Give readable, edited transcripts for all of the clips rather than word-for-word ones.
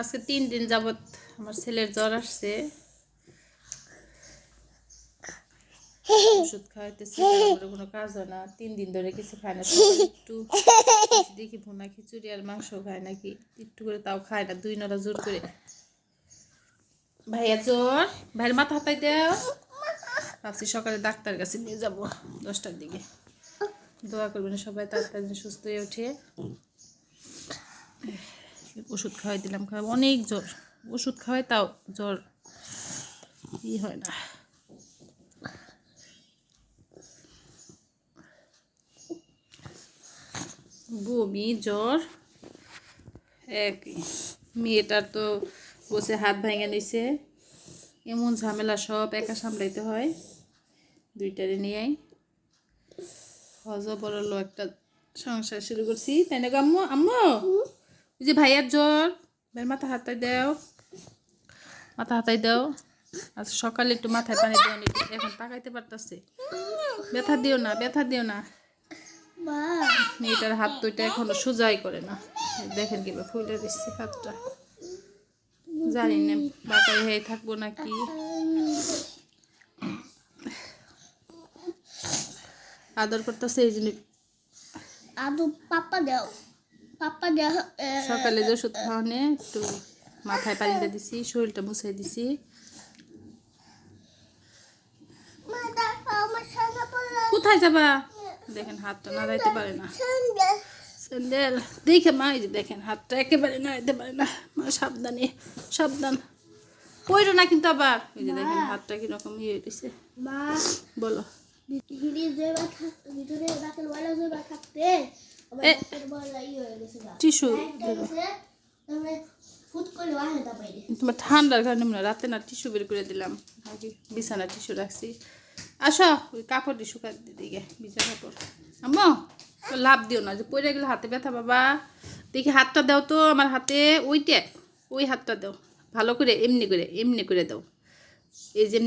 আজকে 3 দিন যাবত আমার ছেলের জ্বর আসছে, ওষুধ খাওয়াইতেছি, তারপরে কোনো কাজ হয় না। 3 দিন ধরে কিছু খায় না। সকালে একটু দেখি ভুনা খিচুড়ি আর মাংস খায় নাকি, একটু করে তাও খায় না, 2 নড়া জোর করে। ভাইয়া জ্বর, ভাইয়ের মাথা হাতাই দাও। ভাবছি সকালে ডাক্তার কাছে নিয়ে যাব 10টার দিকে। দোয়া করবেন সবাই তাড়াতাড়ি সুস্থ হয়ে ওঠে। ওষুধ খাওয়াই দিলাম, খাওয়া অনেক জ্বর, ওষুধ খাওয়াই তাও জ্বর ই হয় না। বমি জ্বর একই। মেয়েটার তো বসে হাত ভেঙে নিছে, এমন ঝামেলা, সব একা সামলাইতে হয়। 2টারে নিয়েই হজ বড়লো একটা সংসার শুরু করছি, তাই না আম্মু? আম্মু ওই যে ভাইয়ার জ্বর, ভাইয়ের মাথা হাতাই দাও, মাথা হাতাই দাও। আচ্ছা সকালে একটু মাথায় পানি দেওয়া, এখন তাকাইতে পারতেছে। ব্যথা দিও না, ব্যথা দিও না। মেয়েটার হাত তো এটা এখনো সোজাই করে না, দেখেন কিভাবে ফুলে দিচ্ছে হাতটা। জানি না বাঁকাই হয়ে থাকবো নাকি। আদর করতেছে এই জন্য সকালে যে ওষুধ খাওয়ানে একটু মাথায় পানি দিয়ে দিছি, শরীরটা মুছাই দিছি। কোথায় যাবা? দেখেন হাতটা নাড়াইতে পারে না। স্যান্ডেল দেখে মা, এই যে দেখেন হাতটা একেবারে নাড়াইতে পারে না। মা সাবধানে, সাবধান, পড়ো না কিন্তু আবার। এই যে দেখেন হাতটা কিরকম ইয়ে হয়েছে। বলো টিস্যু তোমার ঠান্ডার কারণে মনে রাতে না টিস্যু বের করে দিলাম, বিছানা টিস্যু রাখছি। আসো ওই কাপড় দিয়ে শুকা দিকে, বিছানা কাপড়। আম্মু লাভ দিও না, যে পড়ে গেলে হাতে ব্যথা বাবা। দেখি হাতটা দাও তো আমার হাতে, ওইটা ওই হাতটা দাও ভালো করে, এমনি করে, এমনি করে দাও। এই যে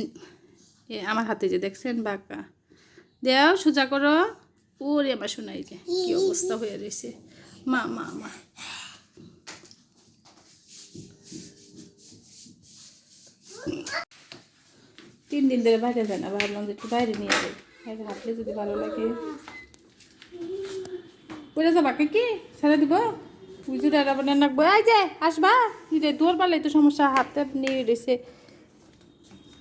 আমার হাতে যে দেখছেন বাঁকা, দাও সোজা করো। ওরে আমার শোনাই যে কি অবস্থা হয়ে রয়েছে। মা মা মা 3 দিন ধরে বাইরে যায় না, ভাবলাম যে একটু বাইরে নিয়ে যাই, বাইরে হাঁটলে যদি ভালো লাগে। পড়ে যাবা কি ছেড়ে দিব, বুঝুটা আবার নাকবো। এই যে আসবা, দৌড় পারলে তো সমস্যা, হাতে নিয়ে রয়েছে।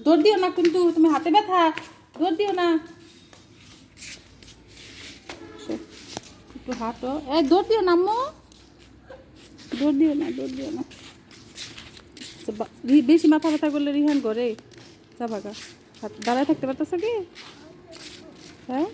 দৌড় দিও না কিন্তু, তুমি হাতে ব্যথা, দৌড় দিও না। একটু হাঁটো, এই দৌড় দিও না আম্মু, দৌড় দিও না, দৌড় দিও না। বেশি মাথা ব্যথা করলে রিহান করে যাবাগা, দাঁড়ায় থাকতে পারতেছে কি? হ্যাঁ